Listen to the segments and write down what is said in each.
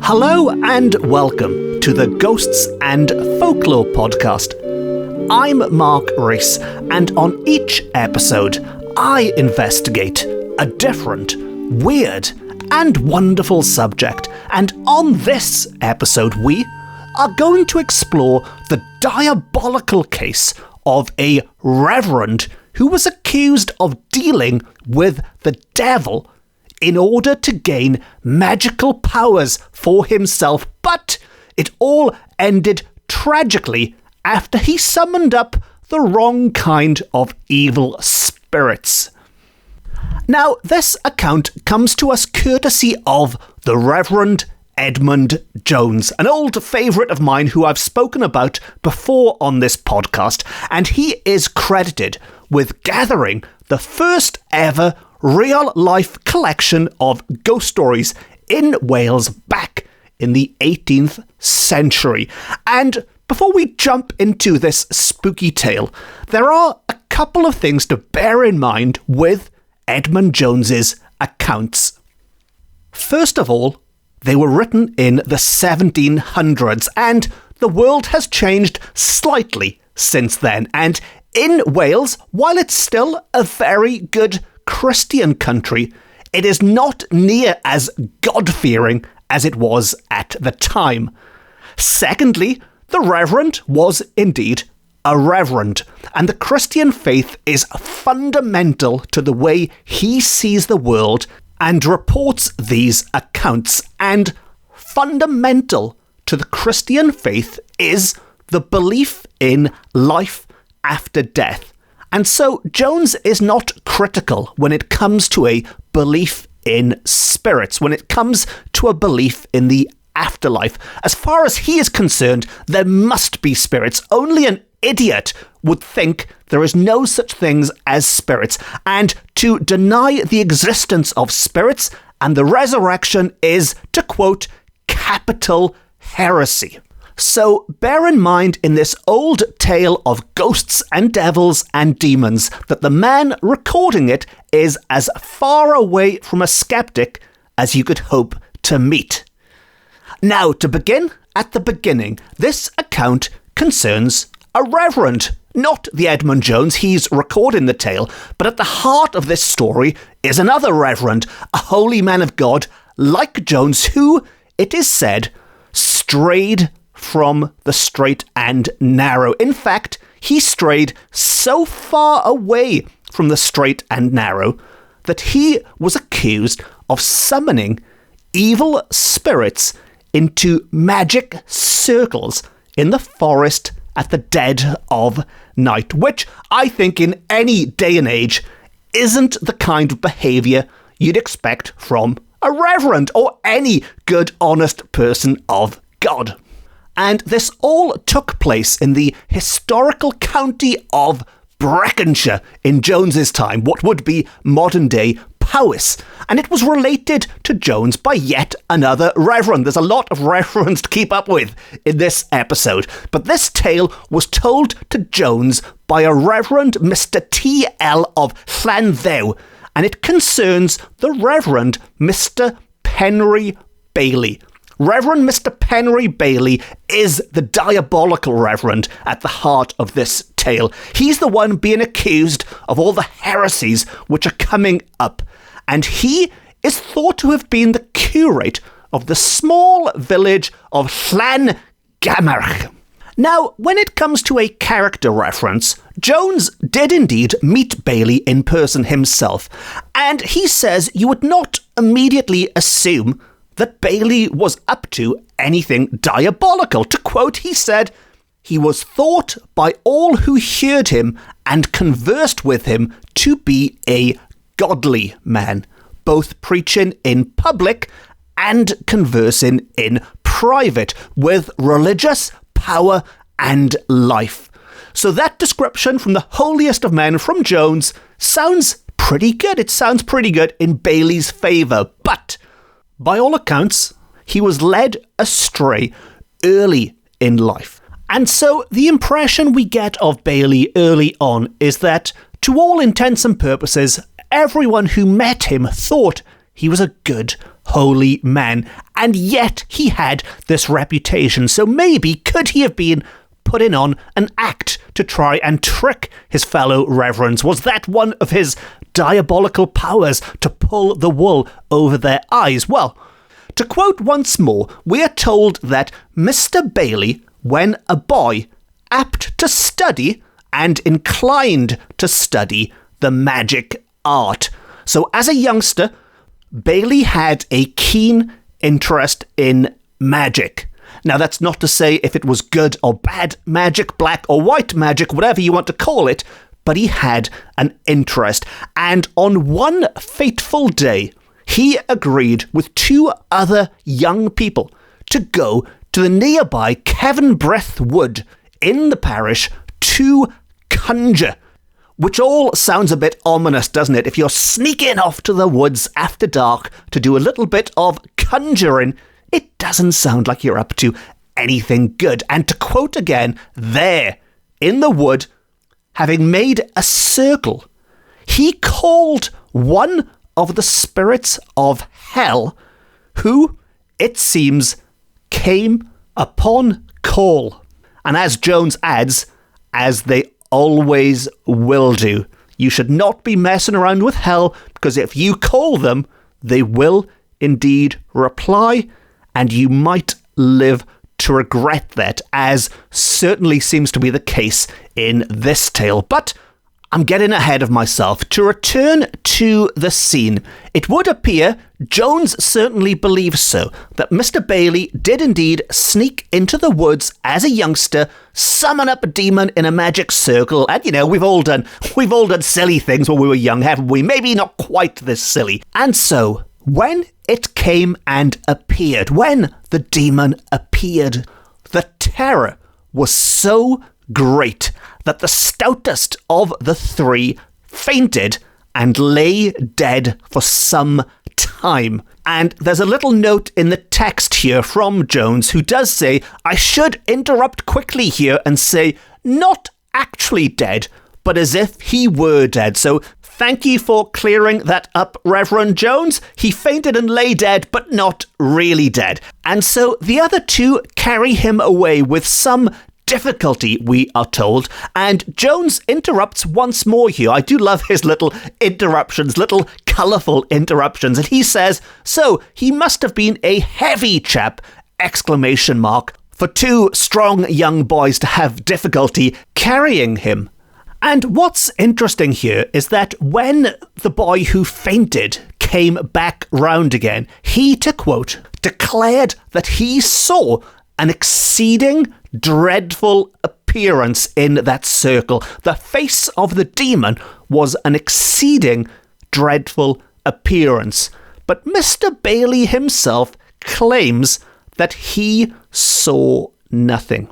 Hello and welcome to the Ghosts and Folklore podcast. I'm Mark Rees, and on each episode, I investigate a different, weird, and wonderful subject. And on this episode, we are going to explore the diabolical case of a reverend who was accused of dealing with the devil in order to gain magical powers for himself, but it all ended tragically after he summoned up the wrong kind of evil spirits. Now, this account comes to us courtesy of the Reverend Edmund Jones, an old favourite of mine who I've spoken about before on this podcast, and he is credited with gathering the first ever real-life collection of ghost stories in Wales back in the 18th century. And before we jump into this spooky tale, there are a couple of things to bear in mind with Edmund Jones's accounts. First of all, they were written in the 1700s, and the world has changed slightly since then. And in Wales, while it's still a very good Christian country, it is not near as God-fearing as it was at the time. Secondly, the Reverend was indeed a reverend, and the Christian faith is fundamental to the way he sees the world and reports these accounts. And fundamental to the Christian faith is the belief in life after death. And so Jones is not critical when it comes to a belief in spirits, when it comes to a belief in the afterlife. As far as he is concerned, there must be spirits. Only an idiot would think there is no such things as spirits. And to deny the existence of spirits and the resurrection is, to quote, capital heresy. So bear in mind in this old tale of ghosts and devils and demons that the man recording it is as far away from a skeptic as you could hope to meet. Now, to begin at the beginning, this account concerns a reverend, not the Edmund Jones, he's recording the tale, but at the heart of this story is another reverend, a holy man of God like Jones, who, it is said, strayed from the straight and narrow. In fact, he strayed so far away from the straight and narrow that he was accused of summoning evil spirits into magic circles in the forest at the dead of night, which I think in any day and age isn't the kind of behaviour you'd expect from a reverend or any good, honest person of God. And this all took place in the historical county of Breconshire in Jones's time, what would be modern-day Powys. And it was related to Jones by yet another reverend. There's a lot of reverends to keep up with in this episode. But this tale was told to Jones by a Reverend Mr. T.L. of Llanddew, and it concerns the Reverend Mr. Penry Bailey. Reverend Mr. Penry Bailey is the diabolical reverend at the heart of this tale. He's the one being accused of all the heresies which are coming up, and he is thought to have been the curate of the small village of Calan Gaeaf. Now, when it comes to a character reference, Jones did indeed meet Bailey in person himself, and he says you would not immediately assume that Bailey was up to anything diabolical. To quote, he said, he was thought by all who heard him and conversed with him to be a godly man, both preaching in public and conversing in private with religious power and life. So that description from the holiest of men from Jones sounds pretty good. It sounds pretty good in Bailey's favour, but by all accounts, he was led astray early in life. And so the impression we get of Bailey early on is that, to all intents and purposes, everyone who met him thought he was a good, holy man, and yet he had this reputation. So maybe could he have been putting on an act to try and trick his fellow reverends? Was that one of his diabolical powers, to pull the wool over their eyes? Well, to quote once more, we are told that Mr. Bailey, when a boy, apt to study and inclined to study the magic art. So as a youngster, Bailey had a keen interest in magic. Now, that's not to say if it was good or bad magic, black or white magic, whatever you want to call it, but he had an interest. And on one fateful day, he agreed with two other young people to go to the nearby Kevin-Breth Wood in the parish to conjure. Which all sounds a bit ominous, doesn't it? If you're sneaking off to the woods after dark to do a little bit of conjuring, it doesn't sound like you're up to anything good. And to quote again, there, in the wood, having made a circle, he called one of the spirits of hell, who, it seems, came upon call. And as Jones adds, as they always will do, you should not be messing around with hell, because if you call them, they will indeed reply, and you might live to regret that, as certainly seems to be the case in this tale. But I'm getting ahead of myself. To return to the scene, it would appear, Jones certainly believes so, that Mr. Bailey did indeed sneak into the woods as a youngster, summon up a demon in a magic circle, and we've all done silly things when we were young, haven't we? Maybe not quite this silly. And so, when it came and appeared, when the demon appeared, the terror was so great that the stoutest of the three fainted and lay dead for some time. And there's a little note in the text here from Jones, who does say, I should interrupt quickly here and say, not actually dead, but as if he were dead. So thank you for clearing that up, Reverend Jones. He fainted and lay dead, but not really dead. And so the other two carry him away with some difficulty, we are told, and Jones interrupts once more here. I do love his little interruptions, little colourful interruptions, and he says, so he must have been a heavy chap, ! For two strong young boys to have difficulty carrying him. And what's interesting here is that when the boy who fainted came back round again, he, to quote, declared that he saw an exceeding dreadful appearance in that circle. The face of the demon was an exceeding dreadful appearance. But Mr. Bailey himself claims that he saw nothing.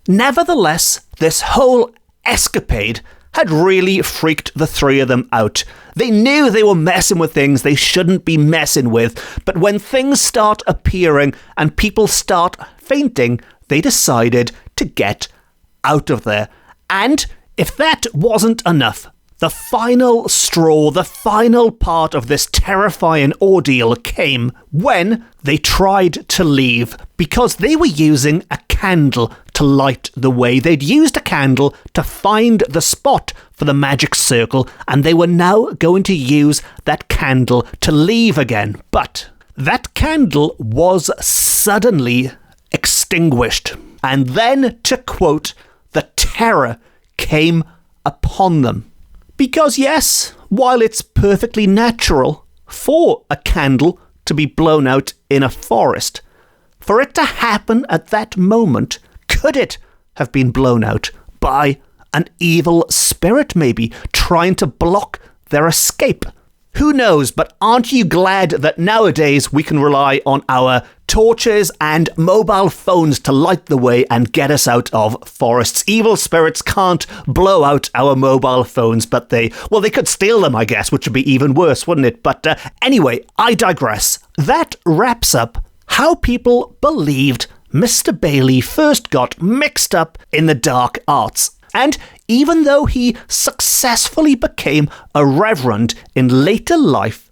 Nevertheless, this whole escapade had really freaked the three of them out. They knew they were messing with things they shouldn't be messing with, but when things start appearing and people start fainting, they decided to get out of there. And if that wasn't enough, the final straw, the final part of this terrifying ordeal came when they tried to leave, because they were using a candle to light the way. They'd used a candle to find the spot for the magic circle, and they were now going to use that candle to leave again. But that candle was suddenly extinguished. And then, to quote, the terror came upon them. Because yes, while it's perfectly natural for a candle to be blown out in a forest, for it to happen at that moment, could it have been blown out by an evil spirit maybe, trying to block their escape? Who knows, but aren't you glad that nowadays we can rely on our torches and mobile phones to light the way and get us out of forests? Evil spirits can't blow out our mobile phones, but they could steal them, I guess, which would be even worse, wouldn't it? But anyway, I digress. That wraps up how people believed Mr. Bailey first got mixed up in the dark arts. And even though he successfully became a reverend in later life,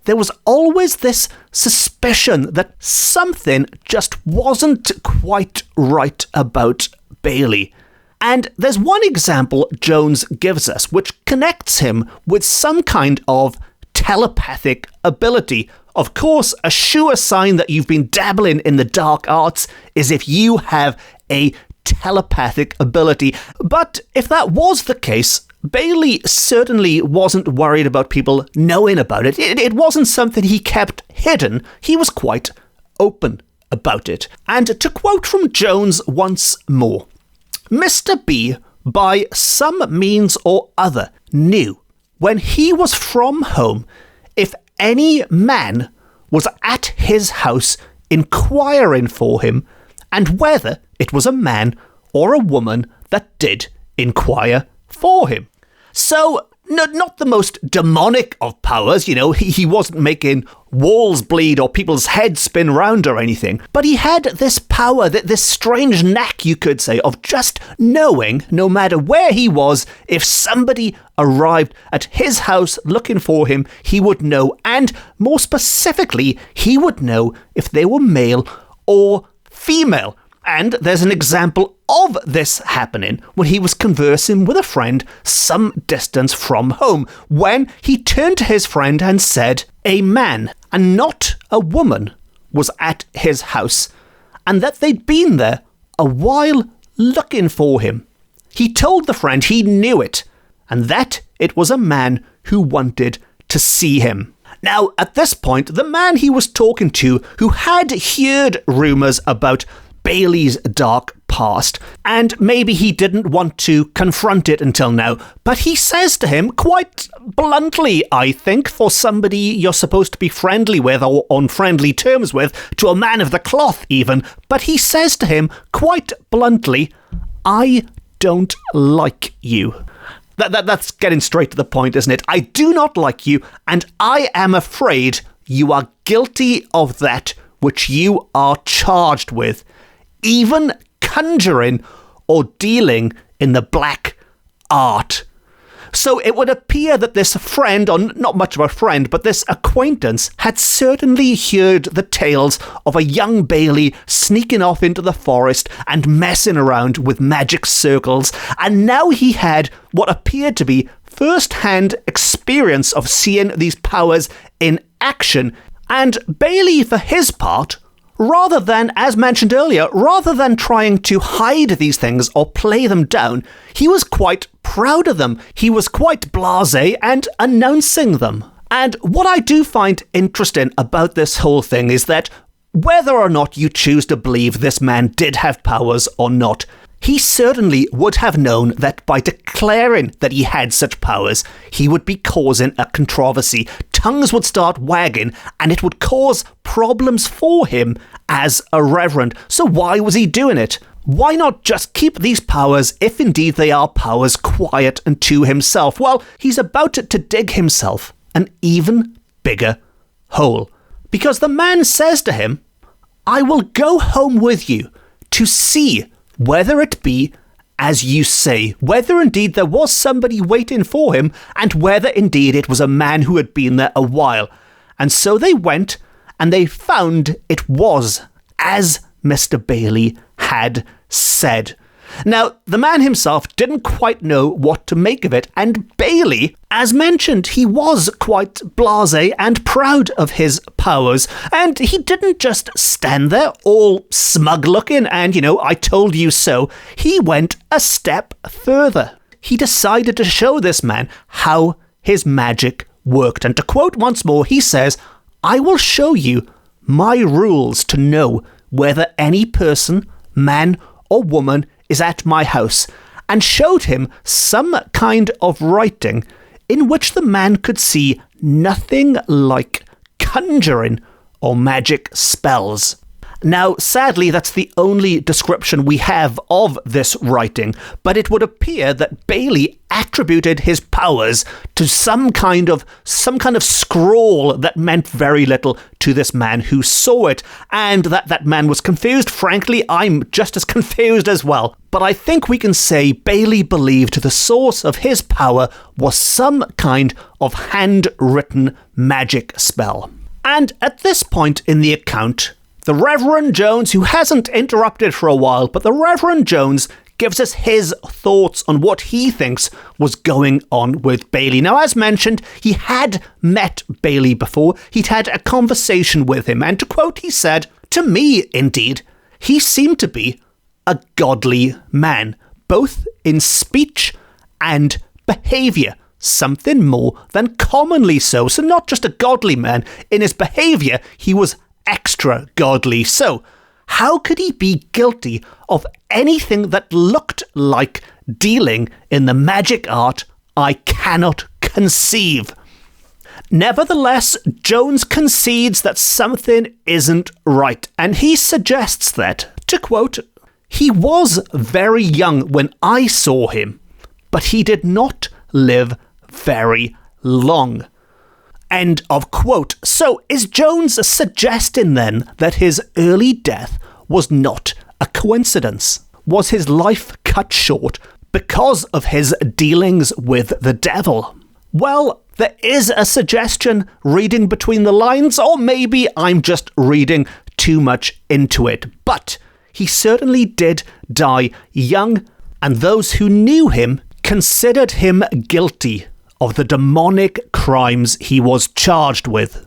there was always this suspicion that something just wasn't quite right about Bailey. And there's one example Jones gives us which connects him with some kind of telepathic ability. Of course, a sure sign that you've been dabbling in the dark arts is if you have a telepathic ability. But if that was the case, Bailey certainly wasn't worried about people knowing about it. It wasn't something he kept hidden. He was quite open about it. And to quote from Jones once more, Mr. B, by some means or other, knew when he was from home if any man was at his house inquiring for him, and whether it was a man or a woman that did inquire for him. So, not the most demonic of powers, he wasn't making walls bleed or people's heads spin round or anything, but he had this power, this strange knack, you could say, of just knowing, no matter where he was, if somebody arrived at his house looking for him, he would know, and more specifically, he would know if they were male or female. And there's an example of this happening when he was conversing with a friend some distance from home, when he turned to his friend and said a man, and not a woman, was at his house, and that they'd been there a while looking for him. He told the friend he knew it, and that it was a man who wanted to see him. Now, at this point, the man he was talking to, who had heard rumours about Bailey's dark past, and maybe he didn't want to confront it until now, but he says to him quite bluntly, I think, for somebody you're supposed to be friendly with or on friendly terms with, to a man of the cloth even, but he says to him quite bluntly, I don't like you. That's getting straight to the point, isn't it? I do not like you, and I am afraid you are guilty of that which you are charged with, even conjuring or dealing in the black art. So it would appear that this friend, or not much of a friend, but this acquaintance, had certainly heard the tales of a young Bailey sneaking off into the forest and messing around with magic circles, and now he had what appeared to be first-hand experience of seeing these powers in action. And Bailey, for his part, rather than, as mentioned earlier, rather than trying to hide these things or play them down, he was quite proud of them. He was quite blasé and announcing them. And what I do find interesting about this whole thing is that whether or not you choose to believe this man did have powers or not, he certainly would have known that by declaring that he had such powers, he would be causing a controversy. Tongues would start wagging, and it would cause problems for him as a reverend. So why was he doing it? Why not just keep these powers, if indeed they are powers, quiet and to himself? Well, he's about to dig himself an even bigger hole. Because the man says to him, I will go home with you to see whether it be as you say, whether indeed there was somebody waiting for him, and whether indeed it was a man who had been there a while. And so they went, and they found it was as Mr. Bailey had said. Now, the man himself didn't quite know what to make of it, and Bailey, as mentioned, he was quite blasé and proud of his powers, and he didn't just stand there all smug-looking and, I told you so. He went a step further. He decided to show this man how his magic worked, and to quote once more, he says, I will show you my rules to know whether any person, man or woman, is at my house, and showed him some kind of writing in which the man could see nothing like conjuring or magic spells. Now, sadly, that's the only description we have of this writing, but it would appear that Bailey attributed his powers to some kind of scroll that meant very little to this man who saw it, and that man was confused. Frankly, I'm just as confused as well. But I think we can say Bailey believed the source of his power was some kind of handwritten magic spell. And at this point in the account, the Reverend Jones, who hasn't interrupted for a while, but the Reverend Jones gives us his thoughts on what he thinks was going on with Bailey. Now, as mentioned, he had met Bailey before. He'd had a conversation with him, and to quote, he said, "To me, indeed, he seemed to be a godly man, both in speech and behaviour, something more than commonly so. So not just a godly man, in his behaviour, he was extra godly. So how could he be guilty of anything that looked like dealing in the magic art? I cannot conceive." Nevertheless, Jones concedes that something isn't right, and he suggests that, to quote, "He was very young when I saw him, but he did not live very long." End of quote. So is Jones suggesting then that his early death was not a coincidence? Was his life cut short because of his dealings with the devil? Well, there is a suggestion reading between the lines, or maybe I'm just reading too much into it. But he certainly did die young, and those who knew him considered him guilty of the demonic crimes he was charged with.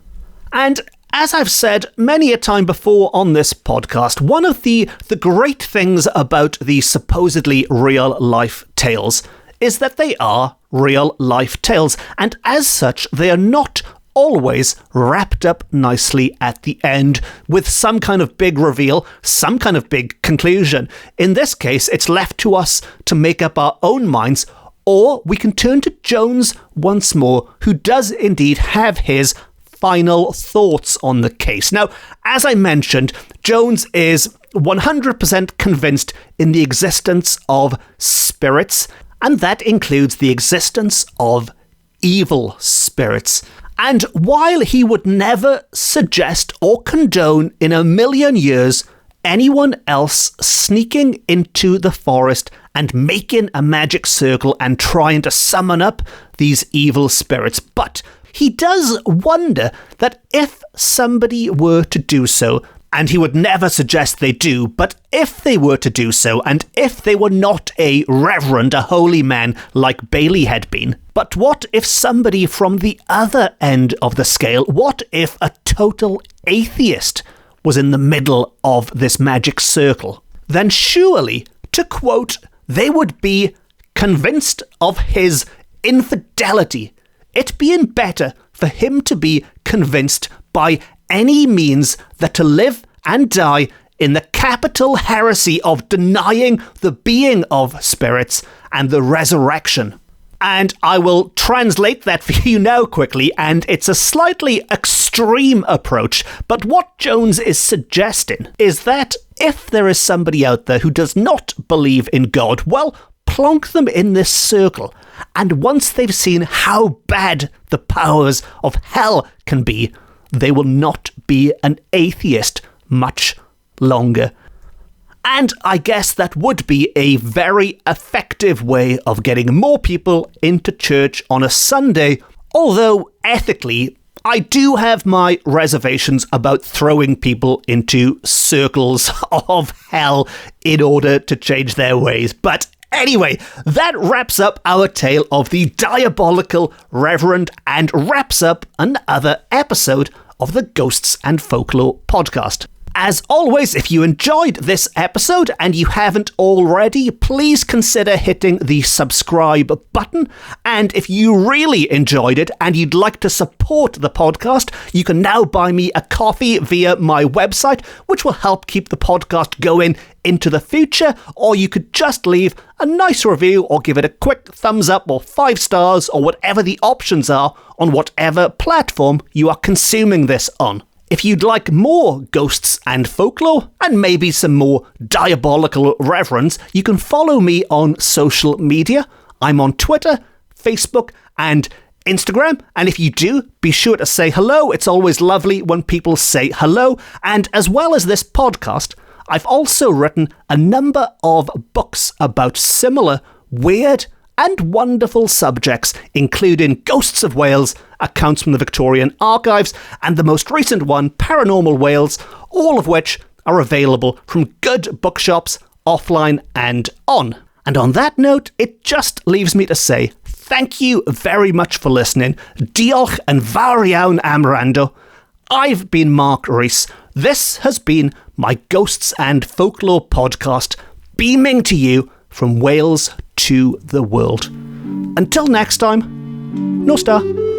And as I've said many a time before on this podcast, one of the great things about these supposedly real-life tales is that they are real-life tales, and as such, they are not always wrapped up nicely at the end with some kind of big reveal, some kind of big conclusion. In this case, it's left to us to make up our own minds, or we can turn to Jones once more, who does indeed have his final thoughts on the case. Now, as I mentioned, Jones is 100% convinced in the existence of spirits, and that includes the existence of evil spirits. And while he would never suggest or condone in a million years anyone else sneaking into the forest and making a magic circle and trying to summon up these evil spirits, but he does wonder that if somebody were to do so, and he would never suggest they do, but if they were to do so, and if they were not a reverend, a holy man like Bailey had been, but what if somebody from the other end of the scale, what if a total atheist was in the middle of this magic circle? Then surely, to quote, they would be convinced of his infidelity, it being better for him to be convinced by any means that to live and die in the capital heresy of denying the being of spirits and the resurrection. And I will translate that for you now quickly, and it's a slightly extreme approach, but what Jones is suggesting is that if there is somebody out there who does not believe in God, well, plonk them in this circle, and once they've seen how bad the powers of hell can be, they will not be an atheist much longer. And I guess that would be a very effective way of getting more people into church on a Sunday, although ethically, I do have my reservations about throwing people into circles of hell in order to change their ways. But anyway, that wraps up our tale of the diabolical Reverend and wraps up another episode of the Ghosts and Folklore podcast. As always, if you enjoyed this episode and you haven't already, please consider hitting the subscribe button. And if you really enjoyed it and you'd like to support the podcast, you can now buy me a coffee via my website, which will help keep the podcast going into the future. Or you could just leave a nice review or give it a quick thumbs up or 5 stars or whatever the options are on whatever platform you are consuming this on. If you'd like more ghosts and folklore, and maybe some more diabolical reverends, you can follow me on social media. I'm on Twitter, Facebook, and Instagram, and if you do, be sure to say hello. It's always lovely when people say hello. And as well as this podcast, I've also written a number of books about similar weird and wonderful subjects, including Ghosts of Wales, accounts from the Victorian archives, and the most recent one, Paranormal Wales, all of which are available from good bookshops, offline and on. And on that note, it just leaves me to say thank you very much for listening. Diolch yn fawr iawn am wrando. I've been Mark Rees. This has been my Ghosts and Folklore podcast, beaming to you from Wales to the world. Until next time, Nos da.